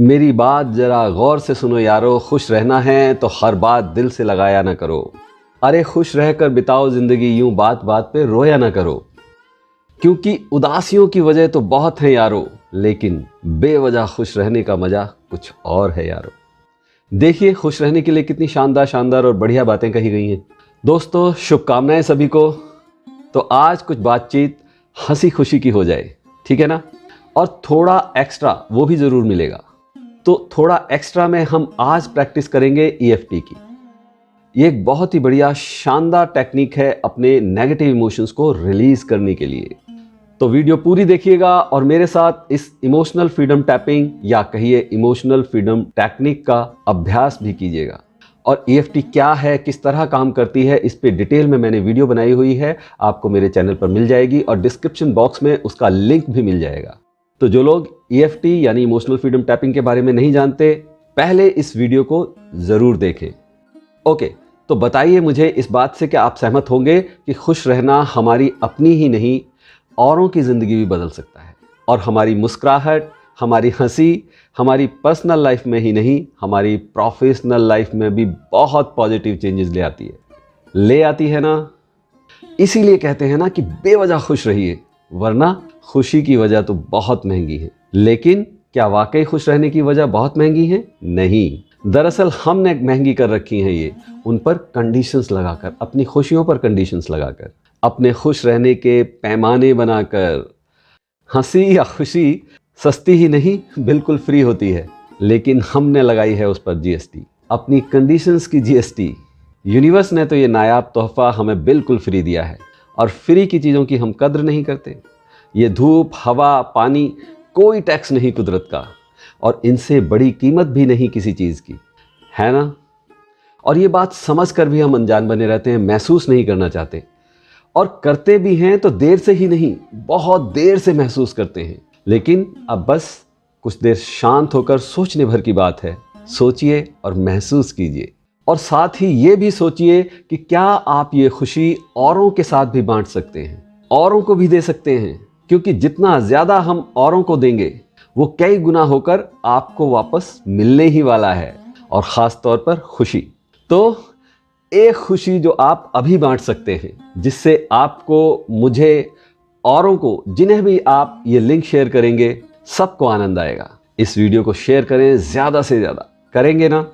मेरी बात जरा गौर से सुनो यारो, खुश रहना है तो हर बात दिल से लगाया ना करो। अरे खुश रहकर बिताओ जिंदगी, यूं बात बात पे रोया ना करो। क्योंकि उदासियों की वजह तो बहुत है यारो, लेकिन बेवजह खुश रहने का मजा कुछ और है यारो। देखिए खुश रहने के लिए कितनी शानदार शानदार और बढ़िया बातें कही गई हैं। दोस्तों शुभकामनाएं सभी को। तो आज कुछ बातचीत हंसी खुशी की हो जाए, ठीक है ना। और थोड़ा एक्स्ट्रा वो भी ज़रूर मिलेगा। तो थोड़ा एक्स्ट्रा में हम आज प्रैक्टिस करेंगे EFT की। ये एक बहुत ही बढ़िया शानदार टेक्निक है अपने नेगेटिव इमोशंस को रिलीज करने के लिए। तो वीडियो पूरी देखिएगा और मेरे साथ इस इमोशनल फ्रीडम टैपिंग या कहिए इमोशनल फ्रीडम टेक्निक का अभ्यास भी कीजिएगा। और EFT क्या है, किस तरह काम करती है, इस पे डिटेल में मैंने वीडियो बनाई हुई है, आपको मेरे चैनल पर मिल जाएगी और डिस्क्रिप्शन बॉक्स में उसका लिंक भी मिल जाएगा। तो जो लोग EFT यानी इमोशनल फ्रीडम टैपिंग के बारे में नहीं जानते, पहले इस वीडियो को जरूर देखें। ओके, तो बताइए मुझे इस बात से क्या आप सहमत होंगे कि खुश रहना हमारी अपनी ही नहीं, औरों की जिंदगी भी बदल सकता है। और हमारी मुस्कुराहट, हमारी हंसी, हमारी पर्सनल लाइफ में ही नहीं, हमारी प्रोफेशनल लाइफ में भी बहुत पॉजिटिव चेंजेस ले आती है ना। इसीलिए कहते हैं ना कि बेवजह खुश रहिए, वरना खुशी की वजह तो बहुत महंगी है। लेकिन क्या वाकई खुश रहने की वजह बहुत महंगी है? नहीं, दरअसल हमने महंगी कर रखी हैं ये उन पर कंडीशंस लगाकर, अपनी खुशियों पर कंडीशंस लगाकर, अपने खुश रहने के पैमाने बनाकर। हंसी या खुशी सस्ती ही नहीं बिल्कुल फ्री होती है, लेकिन हमने लगाई है उस पर GST, अपनी कंडीशंस की GST। यूनिवर्स ने तो ये नायाब तोहफा हमें बिल्कुल फ्री दिया है और फ्री की चीज़ों की हम कद्र नहीं करते। ये धूप, हवा, पानी, कोई टैक्स नहीं कुदरत का, और इनसे बड़ी कीमत भी नहीं किसी चीज़ की, है ना। और ये बात समझ कर भी हम अनजान बने रहते हैं, महसूस नहीं करना चाहते, और करते भी हैं तो देर से ही नहीं, बहुत देर से महसूस करते हैं। लेकिन अब बस कुछ देर शांत होकर सोचने भर की बात है। सोचिए और महसूस कीजिए, और साथ ही ये भी सोचिए कि क्या आप ये खुशी औरों के साथ भी बांट सकते हैं, औरों को भी दे सकते हैं। क्योंकि जितना ज़्यादा हम औरों को देंगे, वो कई गुना होकर आपको वापस मिलने ही वाला है। और ख़ास तौर पर खुशी। तो एक खुशी जो आप अभी बांट सकते हैं, जिससे आपको, मुझे, औरों को, जिन्हें भी आप ये लिंक शेयर करेंगे, सबको आनंद आएगा। इस वीडियो को शेयर करें, ज़्यादा से ज़्यादा करेंगे ना।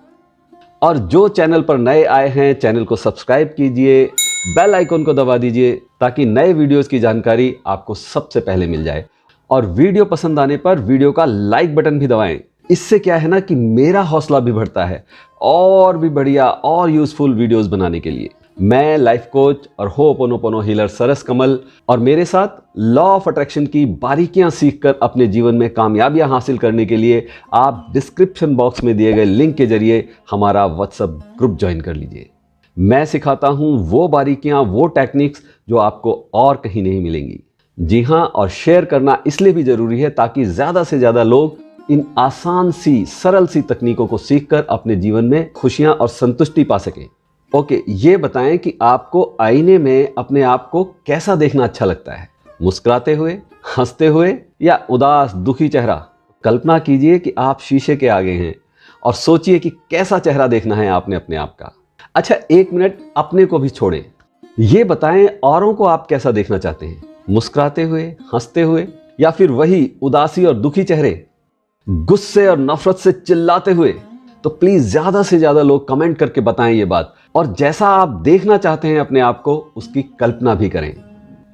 और जो चैनल पर नए आए हैं, चैनल को सब्सक्राइब कीजिए, बेल आइकन को दबा दीजिए, ताकि नए वीडियोस की जानकारी आपको सबसे पहले मिल जाए। और वीडियो पसंद आने पर वीडियो का लाइक बटन भी दबाएं। इससे क्या है ना कि मेरा हौसला भी बढ़ता है और भी बढ़िया और यूजफुल वीडियोस बनाने के लिए। मैं लाइफ कोच और होपोनोपोनो हीलर सरस कमल, और मेरे साथ लॉ ऑफ अट्रैक्शन की बारीकियां सीखकर अपने जीवन में कामयाबियां हासिल करने के लिए आप डिस्क्रिप्शन बॉक्स में दिए गए लिंक के जरिए हमारा व्हाट्सएप ग्रुप ज्वाइन कर लीजिए। मैं सिखाता हूं वो बारीकियां, वो टेक्निक्स जो आपको और कहीं नहीं मिलेंगी। जी हाँ, और शेयर करना इसलिए भी जरूरी है ताकि ज़्यादा से ज़्यादा लोग इन आसान सी, सरल सी तकनीकों को सीखकर अपने जीवन में खुशियां और संतुष्टि पा सकें। ओके, ये बताएं कि आपको आईने में अपने आप को कैसा देखना अच्छा लगता है? मुस्कुराते हुए, हंसते हुए, या उदास दुखी चेहरा? कल्पना कीजिए कि आप शीशे के आगे हैं और सोचिए कि कैसा चेहरा देखना है आपने अपने आप का। अच्छा, 1 मिनट अपने को भी छोड़ें, ये बताएं औरों को आप कैसा देखना चाहते हैं? मुस्कुराते हुए, हंसते हुए, या फिर वही उदासी और दुखी चेहरे, गुस्से और नफरत से चिल्लाते हुए? तो प्लीज ज्यादा से ज्यादा लोग कमेंट करके बताएं ये बात, और जैसा आप देखना चाहते हैं अपने आप को, उसकी कल्पना भी करें।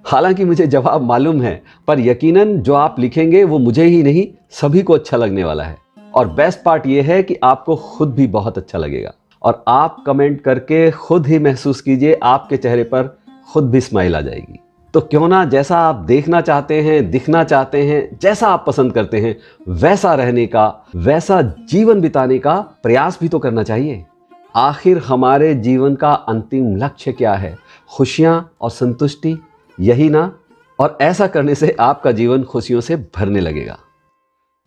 हालांकि मुझे जवाब मालूम है, पर यकीनन जो आप लिखेंगे वो मुझे ही नहीं, सभी को अच्छा लगने वाला है। और बेस्ट पार्ट ये है कि आपको खुद भी बहुत अच्छा लगेगा, और आप कमेंट करके खुद ही महसूस कीजिए, आपके चेहरे पर खुद भी स्माइल आ जाएगी। तो क्यों ना जैसा आप देखना चाहते हैं, दिखना चाहते हैं, जैसा आप पसंद करते हैं, वैसा रहने का, वैसा जीवन बिताने का प्रयास भी तो करना चाहिए। आखिर हमारे जीवन का अंतिम लक्ष्य क्या है? खुशियां और संतुष्टि, यही ना। और ऐसा करने से आपका जीवन खुशियों से भरने लगेगा।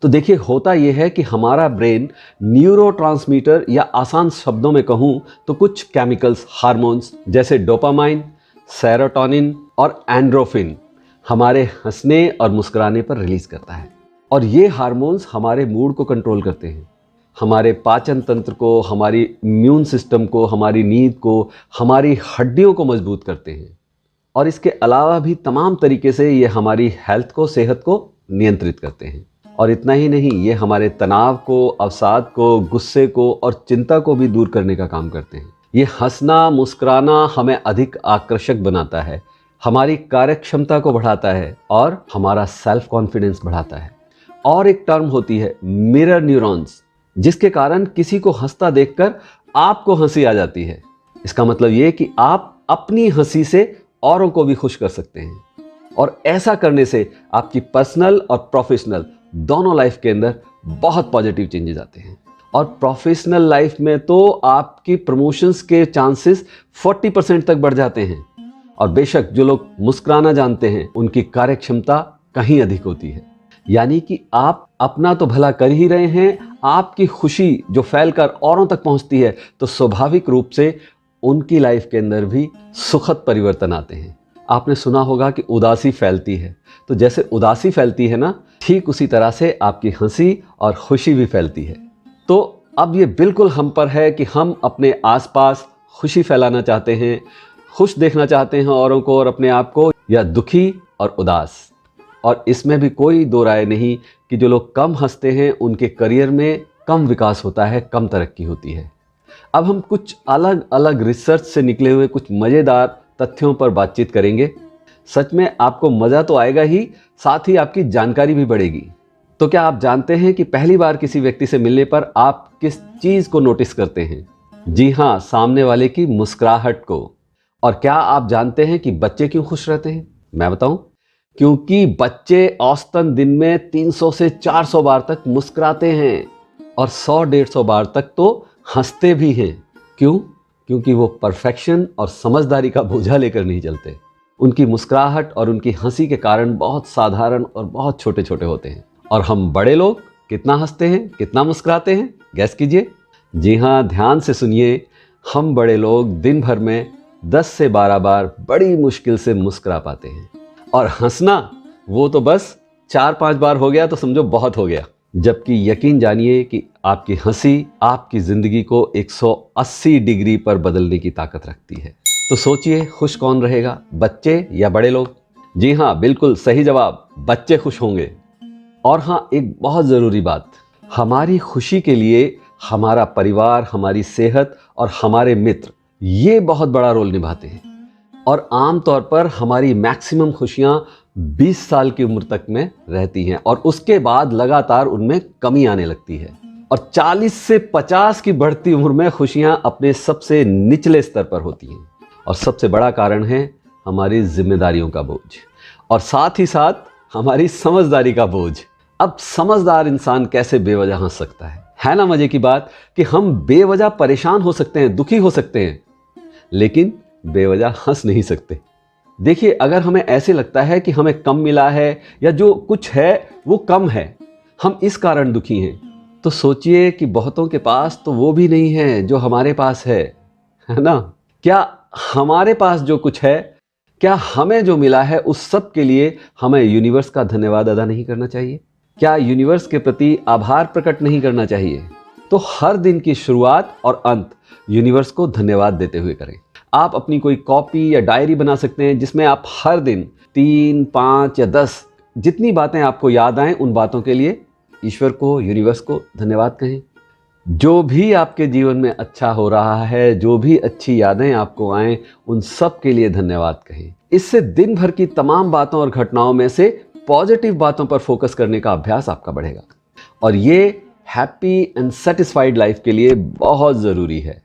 तो देखिए, होता यह है कि हमारा ब्रेन न्यूरोट्रांसमीटर, या आसान शब्दों में कहूं तो कुछ केमिकल्स, हार्मोन्स जैसे डोपामाइन, सेरोटोनिन और एंड्रोफिन हमारे हंसने और मुस्कुराने पर रिलीज करता है। और ये हार्मोन्स हमारे मूड को कंट्रोल करते हैं, हमारे पाचन तंत्र को, हमारी इम्यून सिस्टम को, हमारी नींद को, हमारी हड्डियों को मजबूत करते हैं। और इसके अलावा भी तमाम तरीके से ये हमारी हेल्थ को, सेहत को नियंत्रित करते हैं। और इतना ही नहीं, ये हमारे तनाव को, अवसाद को, गुस्से को और चिंता को भी दूर करने का काम करते हैं। ये हंसना, मुस्कुराना हमें अधिक आकर्षक बनाता है, हमारी कार्यक्षमता को बढ़ाता है और हमारा सेल्फ कॉन्फिडेंस बढ़ाता है। और एक टर्म होती है मिरर न्यूरॉन्स, जिसके कारण किसी को हंसता देखकर आपको हंसी आ जाती है। इसका मतलब ये कि आप अपनी हंसी से औरों को भी खुश कर सकते हैं। और ऐसा करने से आपकी पर्सनल और प्रोफेशनल दोनों लाइफ के अंदर बहुत पॉजिटिव चेंजेस आते हैं। और प्रोफेशनल लाइफ में तो आपकी प्रमोशंस के चांसेस 40% तक बढ़ जाते हैं। और बेशक जो लोग मुस्कुराना जानते हैं उनकी कार्यक्षमता कहीं अधिक होती है। यानी कि आप अपना तो भला कर ही रहे हैं, आपकी खुशी जो फैलकर औरों तक पहुंचती है तो स्वाभाविक रूप से उनकी लाइफ के अंदर भी सुखद परिवर्तन आते हैं। आपने सुना होगा कि उदासी फैलती है, तो जैसे उदासी फैलती है ना, ठीक उसी तरह से आपकी हंसी और खुशी भी फैलती है। तो अब ये बिल्कुल हम पर है कि हम अपने आसपास खुशी फैलाना चाहते हैं, खुश देखना चाहते हैं औरों को और अपने आप को, या दुखी और उदास। और इसमें भी कोई दो राय नहीं कि जो लोग कम हंसते हैं उनके करियर में कम विकास होता है, कम तरक्की होती है। अब हम कुछ अलग अलग रिसर्च से निकले हुए कुछ मज़ेदार तथ्यों पर बातचीत करेंगे। सच में आपको मज़ा तो आएगा ही, साथ ही आपकी जानकारी भी बढ़ेगी। तो क्या आप जानते हैं कि पहली बार किसी व्यक्ति से मिलने पर आप किस चीज़ को नोटिस करते हैं? जी हाँ, सामने वाले की मुस्कुराहट को। और क्या आप जानते हैं कि बच्चे क्यों खुश रहते हैं? मैं बताऊं, क्योंकि बच्चे औसतन दिन में 300 से 400 बार तक मुस्कुराते हैं और 100-150 बार तक तो हंसते भी हैं। क्यों? क्योंकि वो परफेक्शन और समझदारी का बोझा लेकर नहीं चलते। उनकी मुस्कुराहट और उनकी हंसी के कारण बहुत साधारण और बहुत छोटे छोटे होते हैं। और हम बड़े लोग कितना हंसते हैं, कितना मुस्कुराते हैं, गैस कीजिए। जी हाँ, ध्यान से सुनिए। हम बड़े लोग दिन भर में 10 से 12 बार बड़ी मुश्किल से मुस्कुरा पाते हैं। और हंसना वो तो बस 4-5 बार हो गया तो समझो बहुत हो गया। जबकि यकीन जानिए कि आपकी हंसी आपकी ज़िंदगी को 180 डिग्री पर बदलने की ताकत रखती है। तो सोचिए, खुश कौन रहेगा, बच्चे या बड़े लोग? जी हाँ, बिल्कुल सही जवाब, बच्चे खुश होंगे। और हाँ, एक बहुत ज़रूरी बात, हमारी खुशी के लिए हमारा परिवार, हमारी सेहत और हमारे मित्र ये बहुत बड़ा रोल निभाते हैं। और आम तौर पर हमारी मैक्सिमम खुशियाँ 20 साल की उम्र तक में रहती हैं और उसके बाद लगातार उनमें कमी आने लगती है। और 40 से 50 की बढ़ती उम्र में खुशियाँ अपने सबसे निचले स्तर पर होती हैं। और सबसे बड़ा कारण है हमारी जिम्मेदारियों का बोझ और साथ ही साथ हमारी समझदारी का बोझ। अब समझदार इंसान कैसे बेवजह हंस सकता है ना? मजे की बात कि हम बेवजह परेशान हो सकते हैं, दुखी हो सकते हैं, लेकिन बेवजह हंस नहीं सकते। देखिए, अगर हमें ऐसे लगता है कि हमें कम मिला है या जो कुछ है वो कम है, हम इस कारण दुखी हैं, तो सोचिए कि बहुतों के पास तो वो भी नहीं है जो हमारे पास है ना? क्या हमारे पास जो कुछ है, क्या हमें जो मिला है, उस सब के लिए हमें यूनिवर्स का धन्यवाद अदा नहीं करना चाहिए? क्या यूनिवर्स के प्रति आभार प्रकट नहीं करना चाहिए? तो हर दिन की शुरुआत और अंत यूनिवर्स को धन्यवाद देते हुए करें। आप अपनी कोई कॉपी या डायरी बना सकते हैं जिसमें आप हर दिन 3, 5 या 10 जितनी बातें आपको याद आएं उन बातों के लिए ईश्वर को, यूनिवर्स को धन्यवाद कहें। जो भी आपके जीवन में अच्छा हो रहा है, जो भी अच्छी यादें आपको आएं, उन सब के लिए धन्यवाद कहें। इससे दिन भर की तमाम बातों और घटनाओं में से पॉजिटिव बातों पर फोकस करने का अभ्यास आपका बढ़ेगा और ये हैप्पी एंड सेटिस्फाइड लाइफ के लिए बहुत ज़रूरी है।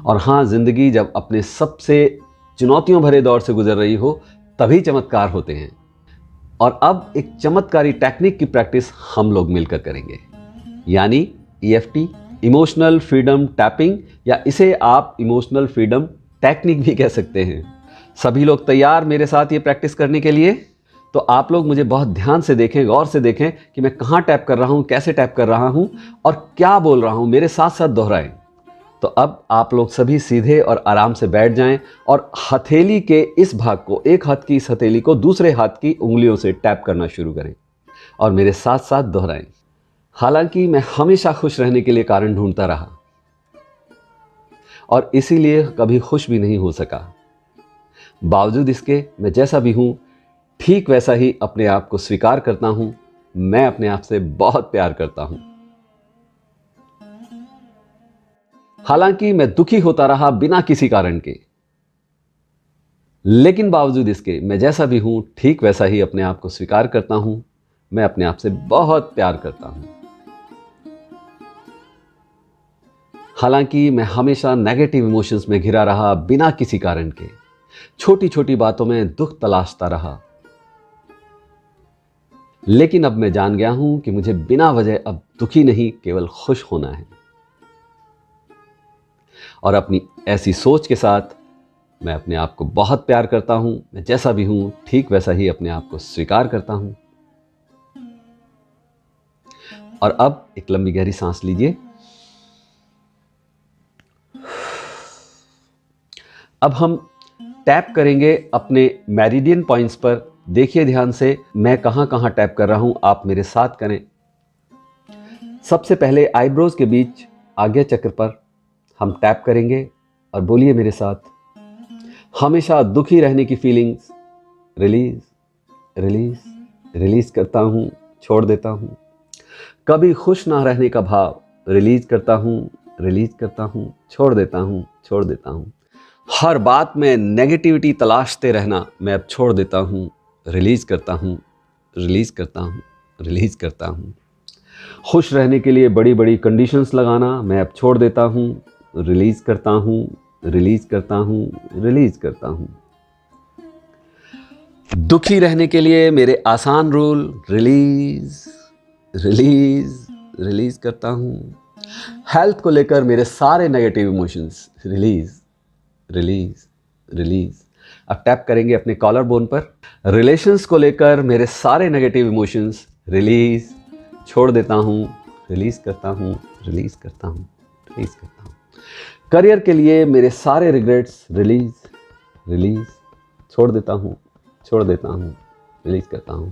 और हाँ, ज़िंदगी जब अपने सबसे चुनौतियों भरे दौर से गुजर रही हो तभी चमत्कार होते हैं। और अब एक चमत्कारी टेक्निक की प्रैक्टिस हम लोग मिलकर करेंगे, यानी EFT, इमोशनल फ्रीडम टैपिंग, या इसे आप इमोशनल फ्रीडम टेक्निक भी कह सकते हैं। सभी लोग तैयार मेरे साथ ये प्रैक्टिस करने के लिए? तो आप लोग मुझे बहुत ध्यान से देखें, गौर से देखें कि मैं कहाँ टैप कर रहा हूँ, कैसे टैप कर रहा हूँ और क्या बोल रहा हूँ, मेरे साथ साथ दोहराएं। तो अब आप लोग सभी सीधे और आराम से बैठ जाएं और हथेली के इस भाग को, एक हाथ की इस हथेली को दूसरे हाथ की उंगलियों से टैप करना शुरू करें। और मेरे साथ साथ दोहराएं। हालांकि मैं हमेशा खुश रहने के लिए कारण ढूंढता रहा और इसीलिए कभी खुश भी नहीं हो सका। बावजूद इसके मैं जैसा भी हूं ठीक वैसा ही अपने आप को स्वीकार करता हूं। मैं अपने आप से बहुत प्यार करता हूं। हालांकि मैं दुखी होता रहा बिना किसी कारण के, लेकिन बावजूद इसके मैं जैसा भी हूं ठीक वैसा ही अपने आप को स्वीकार करता हूं। मैं अपने आप से बहुत प्यार करता हूं। हालांकि मैं हमेशा नेगेटिव इमोशंस में घिरा रहा बिना किसी कारण के, छोटी छोटी बातों में दुख तलाशता रहा, लेकिन अब मैं जान गया हूं कि मुझे बिना वजह अब दुखी नहीं केवल खुश होना है। और अपनी ऐसी सोच के साथ मैं अपने आप को बहुत प्यार करता हूं। मैं जैसा भी हूं ठीक वैसा ही अपने आप को स्वीकार करता हूं। और अब एक लंबी गहरी सांस लीजिए। अब हम टैप करेंगे अपने मेरिडियन पॉइंट्स पर। देखिए ध्यान से मैं कहां कहां टैप कर रहा हूं, आप मेरे साथ करें। सबसे पहले आईब्रोज के बीच आज्ञा चक्र पर हम टैप करेंगे और बोलिए मेरे साथ, हमेशा दुखी रहने की फीलिंग्स रिलीज रिलीज रिलीज करता हूं, छोड़ देता हूं। कभी खुश ना रहने का भाव रिलीज करता हूं, रिलीज करता हूं, छोड़ देता हूं, छोड़ देता हूं। हर बात में नेगेटिविटी तलाशते रहना मैं अब छोड़ देता हूं, रिलीज करता हूं, रिलीज करता हूं, रिलीज करता हूं। खुश रहने के लिए बड़ी बड़ी कंडीशंस लगाना मैं अब छोड़ देता हूं, रिलीज करता हूं, रिलीज करता हूं, रिलीज करता हूं। दुखी रहने के लिए मेरे आसान रूल रिलीज रिलीज रिलीज करता हूं। हेल्थ को लेकर मेरे सारे negative emotions release release release. अब टैप करेंगे अपने कॉलर बोन पर। रिलेशंस को लेकर मेरे सारे नेगेटिव इमोशंस रिलीज, छोड़ देता हूं, रिलीज करता हूं, रिलीज करता हूं, रिलीज करता हूं। करियर के लिए मेरे सारे रिग्रेट्स रिलीज रिलीज, छोड़ देता हूं, छोड़ देता हूं, रिलीज करता हूं।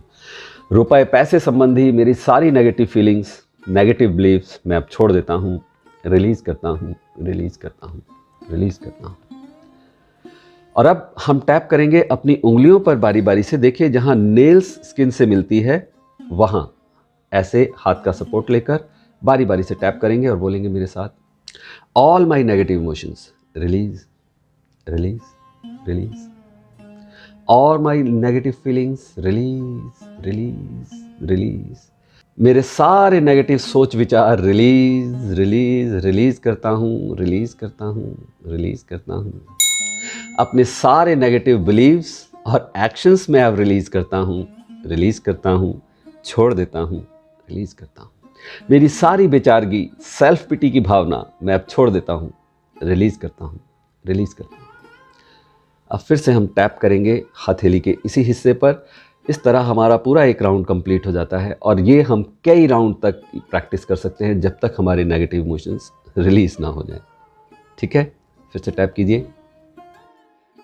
रुपए पैसे संबंधी मेरी सारी नेगेटिव फीलिंग्स, नेगेटिव बिलीव्स मैं अब छोड़ देता हूं, रिलीज करता हूं, रिलीज करता हूं, रिलीज करता हूं। और अब हम टैप करेंगे अपनी उंगलियों पर बारी बारी से। देखिए जहां नेल्स स्किन से मिलती है वहां ऐसे हाथ का सपोर्ट लेकर बारी बारी से टैप करेंगे और बोलेंगे मेरे साथ, all my negative emotions release release release. All my negative feelings release release release. मेरे सारे नेगेटिव सोच विचार रिलीज रिलीज रिलीज करता हूँ, रिलीज करता हूँ, रिलीज करता हूँ। अपने सारे नेगेटिव बिलीव्स और एक्शंस में अब रिलीज करता हूँ, रिलीज करता हूँ, छोड़ देता हूँ, रिलीज करता हूँ। मेरी सारी बेचारगी, सेल्फ पिटी की भावना मैं अब छोड़ देता हूँ, रिलीज करता हूँ, रिलीज करता हूँ। अब फिर से हम टैप करेंगे हथेली के इसी हिस्से पर। इस तरह हमारा पूरा एक राउंड कंप्लीट हो जाता है और ये हम कई राउंड तक प्रैक्टिस कर सकते हैं जब तक हमारे नेगेटिव इमोशंस रिलीज ना हो जाए। ठीक है, फिर से टैप कीजिए।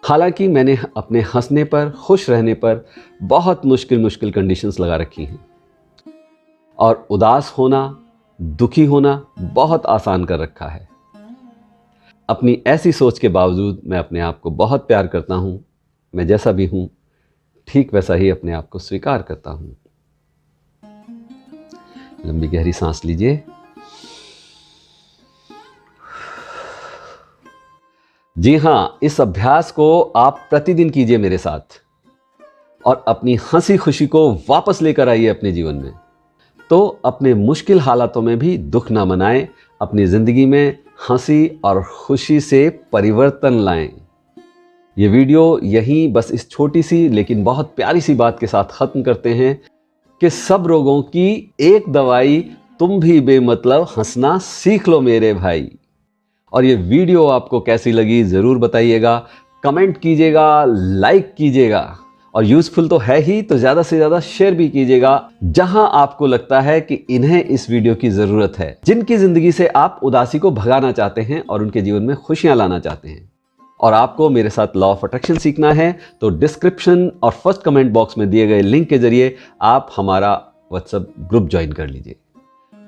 हालांकि मैंने अपने हंसने पर, खुश रहने पर बहुत मुश्किल कंडीशंस लगा रखी हैं और उदास होना, दुखी होना बहुत आसान कर रखा है। अपनी ऐसी सोच के बावजूद मैं अपने आप को बहुत प्यार करता हूं। मैं जैसा भी हूं ठीक वैसा ही अपने आप को स्वीकार करता हूं। लंबी गहरी सांस लीजिए। जी हाँ, इस अभ्यास को आप प्रतिदिन कीजिए मेरे साथ और अपनी हंसी खुशी को वापस लेकर आइए अपने जीवन में। तो अपने मुश्किल हालातों में भी दुख ना मनाएं, अपनी जिंदगी में हंसी और खुशी से परिवर्तन लाएं। ये वीडियो यहीं बस इस छोटी सी लेकिन बहुत प्यारी सी बात के साथ खत्म करते हैं कि सब रोगों की एक दवाई, तुम भी बेमतलब हंसना सीख लो मेरे भाई। और ये वीडियो आपको कैसी लगी ज़रूर बताइएगा, कमेंट कीजिएगा, लाइक कीजिएगा और यूज़फुल तो है ही तो ज़्यादा से ज़्यादा शेयर भी कीजिएगा जहां आपको लगता है कि इन्हें इस वीडियो की ज़रूरत है, जिनकी ज़िंदगी से आप उदासी को भगाना चाहते हैं और उनके जीवन में खुशियां लाना चाहते हैं। और आपको मेरे साथ लॉ ऑफ अट्रैक्शन सीखना है तो डिस्क्रिप्शन और फर्स्ट कमेंट बॉक्स में दिए गए लिंक के जरिए आप हमारा व्हाट्सएप ग्रुप ज्वाइन कर लीजिए।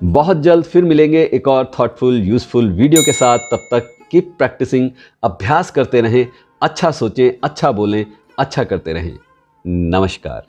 बहुत जल्द फिर मिलेंगे एक और थॉटफुल यूजफुल वीडियो के साथ। तब तक कीप प्रैक्टिसिंग, अभ्यास करते रहें, अच्छा सोचें, अच्छा बोलें, अच्छा करते रहें। नमस्कार।